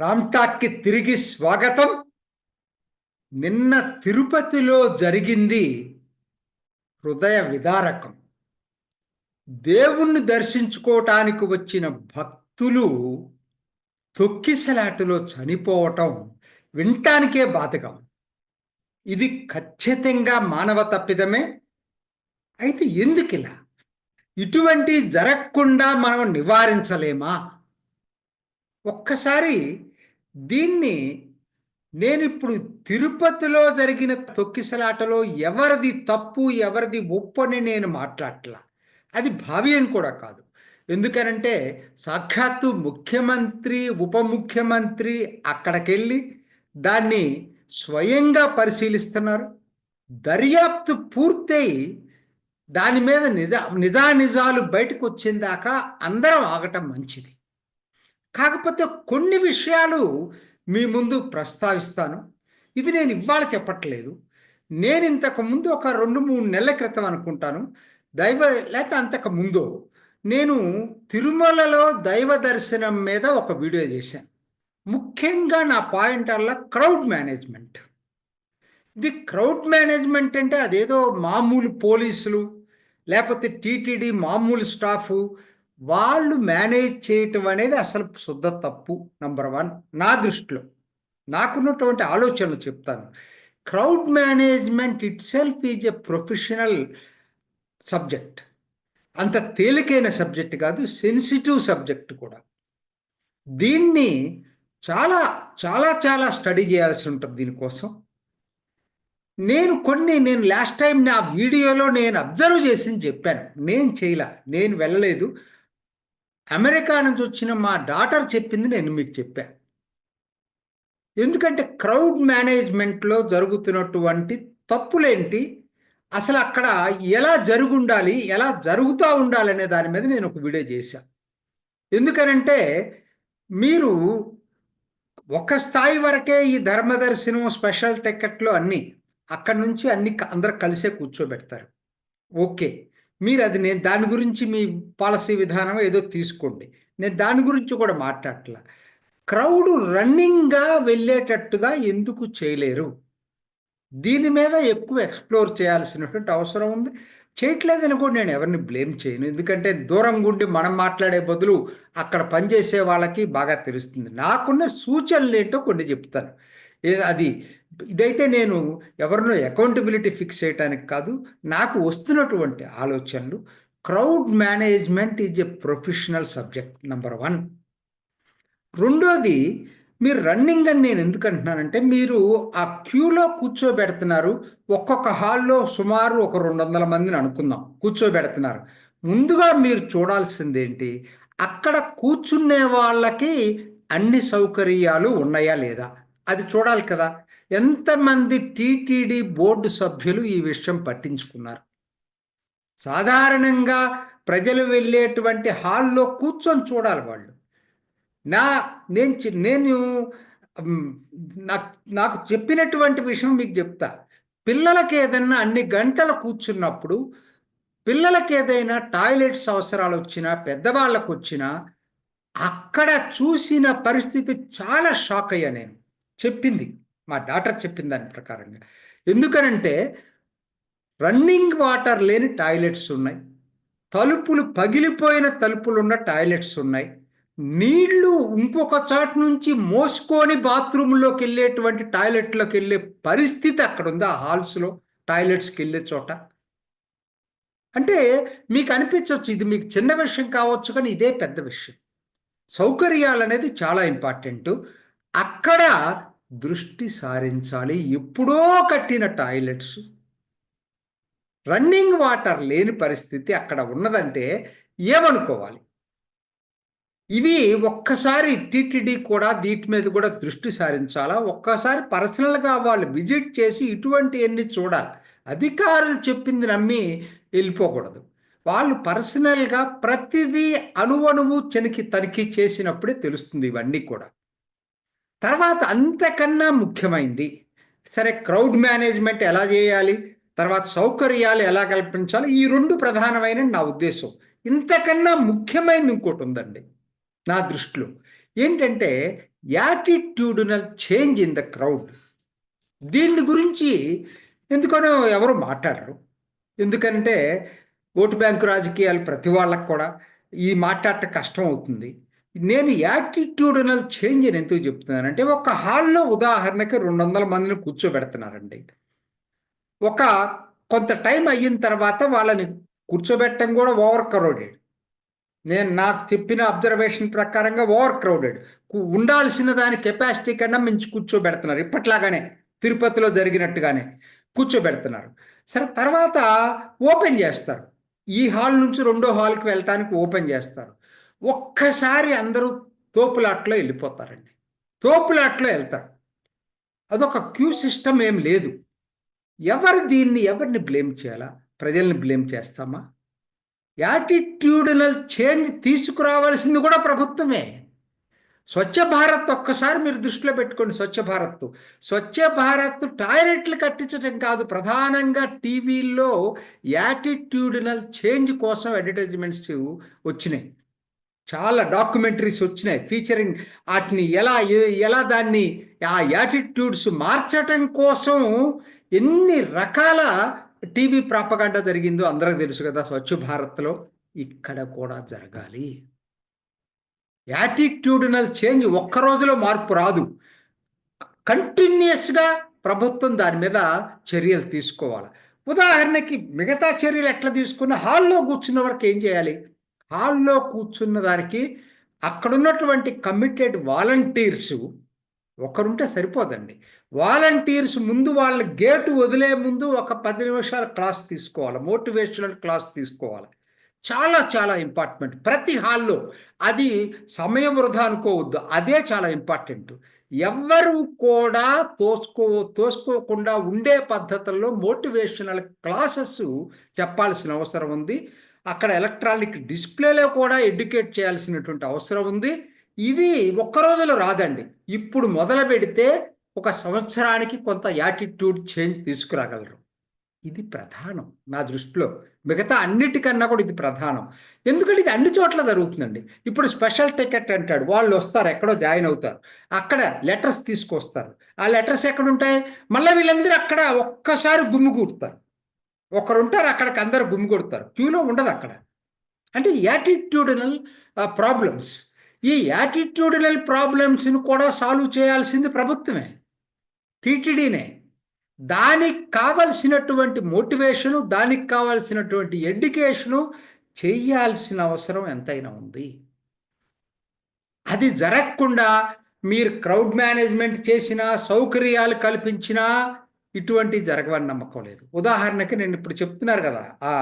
రామ్టాక్కి తిరిగి స్వాగతం. నిన్న తిరుపతిలో జరిగింది హృదయ విదారకం. దేవుణ్ణి దర్శించుకోవటానికి వచ్చిన భక్తులు తొక్కిసలాటలో చనిపోవటం వినటానికే బాధగా ఉంది. ఇది ఖచ్చితంగా మానవ తప్పిదమే. అయితే ఎందుకిలా? ఇటువంటి జరగకుండా మనం నివారించలేమా? ఒక్కసారి దీన్ని నేనిప్పుడు తిరుపతిలో జరిగిన తొక్కిసలాటలో ఎవరిది తప్పు ఎవరిది ఒప్పు అని నేను మాట్లాడట్లా. అది భావ్యం కూడా కాదు. ఎందుకనంటే సాక్షాత్తు ముఖ్యమంత్రి ఉప ముఖ్యమంత్రి అక్కడికెళ్ళి దాన్ని స్వయంగా పరిశీలిస్తున్నారు. దర్యాప్తు పూర్తయి దాని మీద నిజానిజాలు బయటకు వచ్చిన దాకా అందరం ఆగటం మంచిది. కాకపోతే కొన్ని విషయాలు మీ ముందు ప్రస్తావిస్తాను. ఇది నేను ఇవాళ చెప్పట్లేదు. నేను ఇంతకుముందు ఒక 2-3 నెలల క్రితం అనుకుంటాను, లేకపోతే అంతకు ముందు నేను తిరుమలలో దైవ దర్శనం మీద ఒక వీడియో చేశాను. ముఖ్యంగా నా పాయింట్ అలా క్రౌడ్ మేనేజ్మెంట్. ఇది క్రౌడ్ మేనేజ్మెంట్ అంటే అదేదో మామూలు పోలీసులు లేకపోతే టీటీడీ మామూలు స్టాఫ్ వాళ్ళు మేనేజ్ చేయటం అనేది అసలు శుద్ధ తప్పు. నంబర్ 1 నా దృష్టిలో నాకున్నటువంటి ఆలోచనలు చెప్తాను. Crowd management it self is a professional subject. అంత తేలికైన సబ్జెక్ట్ కాదు, సెన్సిటివ్ సబ్జెక్ట్ కూడా. దీన్ని చాలా చాలా చాలా స్టడీ చేయాల్సి ఉంటుంది దీనికోసం. నేను లాస్ట్ టైం నా వీడియోలో నేను అబ్జర్వ్ చేసి చెప్పాను. నేను చేయలే, నేను వెళ్ళలేదు. అమెరికా నుంచి వచ్చిన మా డాటర్ చెప్పింది నేను మీకు చెప్పాను. ఎందుకంటే క్రౌడ్ మేనేజ్మెంట్లో జరుగుతున్నటువంటి తప్పులేంటి, అసలు అక్కడ ఎలా జరుగుండాలి, ఎలా జరుగుతూ ఉండాలనే దాని మీద నేను ఒక వీడియో చేశాను. ఎందుకనంటే మీరు ఒక స్థాయి వరకే ఈ ధర్మదర్శనం స్పెషల్ టికెట్లు అన్నీ అక్కడి నుంచి అందరు కలిసే కూర్చోబెడతారు. ఓకే, మీరు అది నేను దాని గురించి మీ పాలసీ విధానం ఏదో తీసుకోండి, నేను దాని గురించి కూడా మాట్లాడట్లా. క్రౌడ్ రన్నింగ్గా వెళ్ళేటట్టుగా ఎందుకు చేయలేరు? దీని మీద ఎక్కువ ఎక్స్ప్లోర్ చేయాల్సినటువంటి అవసరం ఉంది. చేయట్లేదని కూడా నేను ఎవరిని బ్లేమ్ చేయను. ఎందుకంటే దూరం గుండి మనం మాట్లాడే బదులు అక్కడ పనిచేసే వాళ్ళకి బాగా తెలుస్తుంది. నాకున్న సూచనలు ఏంటో కొన్ని చెప్తాను. అది ఇదైతే నేను ఎవరినో అకౌంటబిలిటీ ఫిక్స్ చేయడానికి కాదు, నాకు వస్తున్నటువంటి ఆలోచనలు. Crowd management is a professional subject number 1. రెండోది, మీరు రన్నింగ్ అని నేను ఎందుకు అంటున్నానంటే, మీరు ఆ క్యూలో కూర్చోబెడుతున్నారు. ఒక్కొక్క హాల్లో సుమారు ఒక 200 మందిని అనుకుందాం కూర్చోబెడుతున్నారు. ముందుగా మీరు చూడాల్సింది ఏంటి, అక్కడ కూర్చునే వాళ్ళకి అన్ని సౌకర్యాలు ఉన్నాయా లేదా అది చూడాలి కదా. ఎంతమంది టీటీడీ బోర్డు సభ్యులు ఈ విషయం పట్టించుకున్నారు? సాధారణంగా ప్రజలు వెళ్ళేటువంటి హాల్లో కూర్చొని చూడాలి వాళ్ళు. నేను నాకు చెప్పినటువంటి విషయం మీకు చెప్తా. పిల్లలకి ఏదైనా అన్ని గంటలు కూర్చున్నప్పుడు పిల్లలకి ఏదైనా టాయిలెట్స్ అవసరాలు వచ్చినా పెద్దవాళ్ళకు వచ్చినా అక్కడ చూసిన పరిస్థితి చాలా షాక్ అయ్యా. నేను చెప్పింది మా డాటర్ చెప్పిన దాని ప్రకారంగా. ఎందుకనంటే రన్నింగ్ వాటర్ లేని టాయిలెట్స్ ఉన్నాయి, తలుపులు పగిలిపోయిన తలుపులున్న టాయిలెట్స్ ఉన్నాయి, నీళ్లు ఇంకొక చాటు నుంచి మోసుకొని బాత్రూంలోకి వెళ్ళేటువంటి టాయిలెట్లోకి వెళ్ళే పరిస్థితి అక్కడ ఉంది. ఆ హాల్స్లో టాయిలెట్స్కి వెళ్ళే చోట. అంటే మీకు అనిపించవచ్చు ఇది మీకు చిన్న విషయం కావచ్చు, కానీ ఇదే పెద్ద విషయం. సౌకర్యాలు అనేది చాలా ఇంపార్టెంట్. అక్కడ దృష్టి సారించాలి. ఎప్పుడో కట్టిన టాయిలెట్స్, రన్నింగ్ వాటర్ లేని పరిస్థితి అక్కడ ఉన్నదంటే ఏమనుకోవాలి? ఇవి ఒక్కసారి టీటీడీ కూడా వీటి మీద కూడా దృష్టి సారించాలా. ఒక్కసారి పర్సనల్గా వాళ్ళు విజిట్ చేసి ఇటువంటి అన్ని చూడాలి. అధికారులు చెప్పింది నమ్మి వెళ్ళిపోకూడదు. వాళ్ళు పర్సనల్గా ప్రతిదీ అణువణువు తనిఖీ చేసినప్పుడే తెలుస్తుంది ఇవన్నీ కూడా. తర్వాత అంతకన్నా ముఖ్యమైనది, సరే క్రౌడ్ మేనేజ్మెంట్ ఎలా చేయాలి, తర్వాత సౌకర్యాలు ఎలా కల్పించాలి, ఈ 2 ప్రధానమైన నా ఉద్దేశం. ఇంతకన్నా ముఖ్యమైనది ఇంకోటి ఉందండి నా దృష్టిలో. ఏంటంటే attitudinal change in the crowd. దీని గురించి ఎందుకనో ఎవరు మాట్లాడరు. ఎందుకంటే ఓటు బ్యాంకు రాజకీయాలు ప్రతి వాళ్ళకు కూడా ఈ మాట్లాడటం కష్టం అవుతుంది. నేను యాటిట్యూడినల్ చేంజ్ అని ఎందుకు చెప్తున్నానంటే, ఒక హాల్లో ఉదాహరణకి 200 మందిని కూర్చోబెడుతున్నారండి. ఒక కొంత టైం అయిన తర్వాత వాళ్ళని కూర్చోబెట్టడం కూడా ఓవర్ క్రౌడెడ్. నేను నాకు చెప్పిన అబ్జర్వేషన్ ప్రకారంగా ఓవర్ క్రౌడెడ్. ఉండాల్సిన దాని కెపాసిటీ కన్నా మించి కూర్చోబెడుతున్నారు. ఇప్పట్లాగానే తిరుపతిలో జరిగినట్టుగానే కూర్చోబెడుతున్నారు. సరే, తర్వాత ఓపెన్ చేస్తారు. ఈ హాల్ నుంచి రెండో హాల్కి వెళ్ళటానికి ఓపెన్ చేస్తారు. ఒక్కసారి అందరూ తోపులాట్లో వెళ్ళిపోతారండి. తోపులాట్లో వెళ్తారు. అదొక క్యూ సిస్టమ్ ఏం లేదు. ఎవరిని బ్లేమ్ చేయాలా? ప్రజల్ని బ్లేమ్ చేస్తామా? యాటిట్యూడినల్ చేంజ్ తీసుకురావాల్సింది కూడా ప్రభుత్వమే. స్వచ్ఛ భారత్ ఒక్కసారి మీరు దృష్టిలో పెట్టుకోండి. స్వచ్ఛ భారత్ టాయిలెట్లు కట్టించడం కాదు, ప్రధానంగా టీవీల్లో యాటిట్యూడినల్ చేంజ్ కోసం అడ్వర్టైజ్మెంట్స్ వచ్చినాయి. చాలా డాక్యుమెంటరీస్ వచ్చినాయి ఫీచరింగ్ వాటిని ఎలా దాన్ని ఆ యాటిట్యూడ్స్ మార్చటం కోసం ఎన్ని రకాల టీవీ ప్రాపగాండా జరిగిందో అందరికి తెలుసు కదా. స్వచ్ఛ భారత్లో ఇక్కడ కూడా జరగాలి. యాటిట్యూడినల్ చేంజ్ ఒక్క రోజులో మార్పు రాదు. కంటిన్యూస్గా ప్రభుత్వం దాని మీద చర్యలు తీసుకోవాలి. ఉదాహరణకి మిగతా చర్యలు ఎట్లా తీసుకున్న, హాల్లో కూర్చున్న వరకు ఏం చేయాలి? హాల్లో కూర్చున్న దానికి అక్కడున్నటువంటి కమిటెడ్ వాలంటీర్సు ఒకరుంటే సరిపోదండి. వాలంటీర్స్ ముందు వాళ్ళ గేటు వదిలే ముందు ఒక 10 నిమిషాల క్లాస్ తీసుకోవాలి, మోటివేషనల్ క్లాస్ తీసుకోవాలి. చాలా చాలా ఇంపార్టెంట్ ప్రతి హాల్లో. అది సమయం వృధా అనుకోవద్దు, అదే చాలా ఇంపార్టెంట్. ఎవరు కూడా తోసుకోకుండా ఉండే పద్ధతుల్లో మోటివేషనల్ క్లాసెస్ చెప్పాల్సిన అవసరం ఉంది. అక్కడ ఎలక్ట్రానిక్ డిస్ప్లేలో కూడా ఎడ్యుకేట్ చేయాల్సినటువంటి అవసరం ఉంది. ఇది ఒక్క రోజులో రాదండి. ఇప్పుడు మొదలు పెడితే 1 సంవత్సరానికి కొంత యాటిట్యూడ్ చేంజ్ తీసుకురాగలరు. ఇది ప్రధానం నా దృష్టిలో. మిగతా అన్నిటికన్నా కూడా ఇది ప్రధానం. ఎందుకంటే ఇది అన్ని చోట్ల జరుగుతుందండి. ఇప్పుడు స్పెషల్ టికెట్ అంటాడు, వాళ్ళు వస్తారు, ఎక్కడో జాయిన్ అవుతారు, అక్కడ లెటర్స్ తీసుకొస్తారు. ఆ లెటర్స్ ఎక్కడుంటాయి? మళ్ళీ వీళ్ళందరూ అక్కడ ఒక్కసారి గుమ్మిగూడతారు. ఒకరుంటారు అక్కడికి, అందరు గుమ్మిగూడతారు, క్యూలో ఉండదు అక్కడ. అంటే యాటిట్యూడినల్ ప్రాబ్లమ్స్. ఈ యాటిట్యూడినల్ ప్రాబ్లమ్స్ని కూడా సాల్వ్ చేయాల్సింది ప్రభుత్వమే, టీటీడీనే. దానికి కావలసినటువంటి మోటివేషను, దానికి కావలసినటువంటి ఎడ్యుకేషను చేయాల్సిన అవసరం ఎంతైనా ఉంది. అది జరగకుండా మీరు క్రౌడ్ మేనేజ్మెంట్ చేసినా, సౌకర్యాలు కల్పించినా ఇటువంటి జరగవని నమ్మకం లేదు. ఉదాహరణకి నేను ఇప్పుడు చెప్తున్నారు కదా, ఆ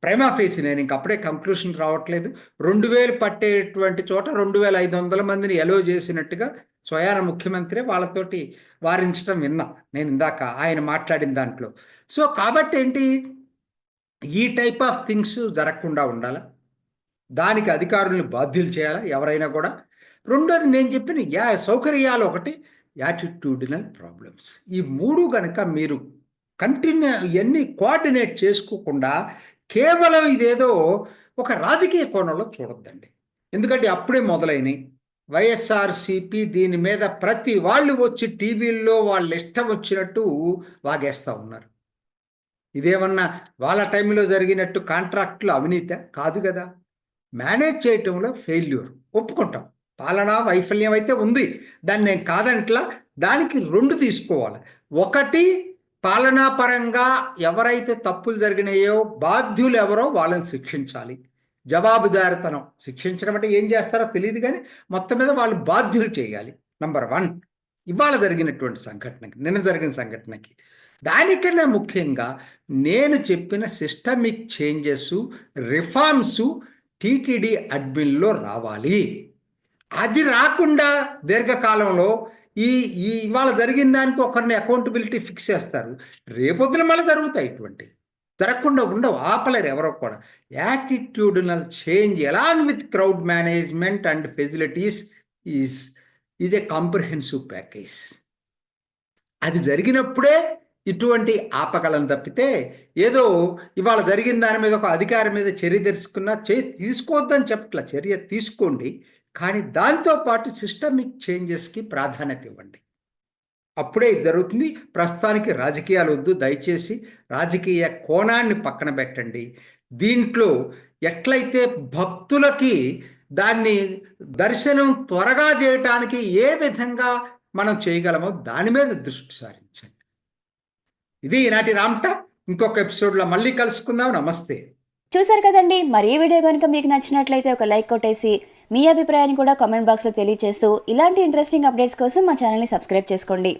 ప్రైమా ఫేసి, నేను ఇంకప్పుడే కంక్లూషన్ రావట్లేదు. 2000 పట్టేటువంటి చోట 2500 మందిని ఎలో చేసినట్టుగా స్వయాన ముఖ్యమంత్రి వాళ్ళతోటి వారించడం విన్నా నేను ఇందాక ఆయన మాట్లాడిన దాంట్లో. సో కాబట్టి ఏంటి, ఈ టైప్ ఆఫ్ థింగ్స్ జరగకుండా ఉండాలి. దానికి అధికారులను బాధ్యులు చేయాలి ఎవరైనా కూడా. రెండోది నేను చెప్పిన సౌకర్యాలు, ఒకటి యాటిట్యూడినల్ ప్రాబ్లమ్స్. ఈ 3 గనక మీరు ఇవన్నీ కోఆర్డినేట్ చేసుకోకుండా కేవలం ఇదేదో ఒక రాజకీయ కోణంలో చూడొద్దండి. ఎందుకంటే అప్పుడే మొదలైనవి. వైఎస్ఆర్సిపి దీని మీద ప్రతి వాళ్ళు వచ్చి టీవీల్లో వాళ్ళ ఇష్టం వచ్చినట్టు వాగేస్తూ ఉన్నారు. ఇదేమన్నా వాళ్ళ టైంలో జరిగినట్టు కాంట్రాక్టులు అవినీతి కాదు కదా. మేనేజ్ చేయటంలో ఫెయిల్యూర్ ఒప్పుకుంటాం, పాలనా వైఫల్యం అయితే ఉంది, దాన్ని నేను కాదంట్లా. దానికి 2 తీసుకోవాలి. ఒకటి, పాలనాపరంగా ఎవరైతే తప్పులు జరిగినాయో బాధ్యులు ఎవరో వాళ్ళని శిక్షించాలి. జవాబుదారితనం, శిక్షించడం అంటే ఏం చేస్తారో తెలియదు కానీ మొత్తం మీద వాళ్ళు బాధ్యులు చేయాలి. నంబర్ 1 ఇవాళ జరిగినటువంటి సంఘటనకి, నిన్న జరిగిన సంఘటనకి. దానికన్నా ముఖ్యంగా నేను చెప్పిన సిస్టమిక్ చేంజెస్, రిఫార్మ్స్ టీటీడీ అడ్మిన్లో రావాలి. అది రాకుండా దీర్ఘకాలంలో ఇవాళ జరిగిన దానికి ఒకరిని అకౌంటబిలిటీ ఫిక్స్ చేస్తారు, రేపొద్దున మళ్ళీ జరుగుతాయి. ఇటువంటి జరగకుండా ఉండవు, ఆపలేరు ఎవరో కూడా. Attitudinal change along with crowd management and facilities is a comprehensive package. అది జరిగినప్పుడే ఇటువంటి ఆపగలం తప్పితే ఏదో ఇవాళ జరిగిన దాని మీద ఒక అధికారి మీద చర్య తీసుకోవద్దని చెప్పట్ల. చర్య తీసుకోండి, కానీ దాంతోపాటు సిస్టమిక్ చేంజెస్కి ప్రాధాన్యత ఇవ్వండి. అప్పుడే ఇది జరుగుతుంది. ప్రస్తుతానికి రాజకీయాలు వద్దు, దయచేసి రాజకీయ కోణాన్ని పక్కన పెట్టండి. దీంట్లో ఎట్లయితే భక్తులకి దాన్ని దర్శనం త్వరగా చేయటానికి ఏ విధంగా మనం చేయగలమో దాని మీద దృష్టి సారించండి. ఇది ఈనాటి రామ్టాక్. ఇంకొక ఎపిసోడ్లో మళ్ళీ కలుసుకుందాం. నమస్తే. చూసారు కదండి, మరి ఈ వీడియో కనుక మీకు నచ్చినట్లయితే ఒక లైక్ కొట్టేసి మీ అభిప్రాయాన్ని కూడా కామెంట్ బాక్స్లో తెలియజేస్తూ ఇలాంటి ఇంట్రెస్టింగ్ అప్డేట్స్ కోసం మా ఛానల్ని సబ్స్క్రైబ్ చేసుకోండి.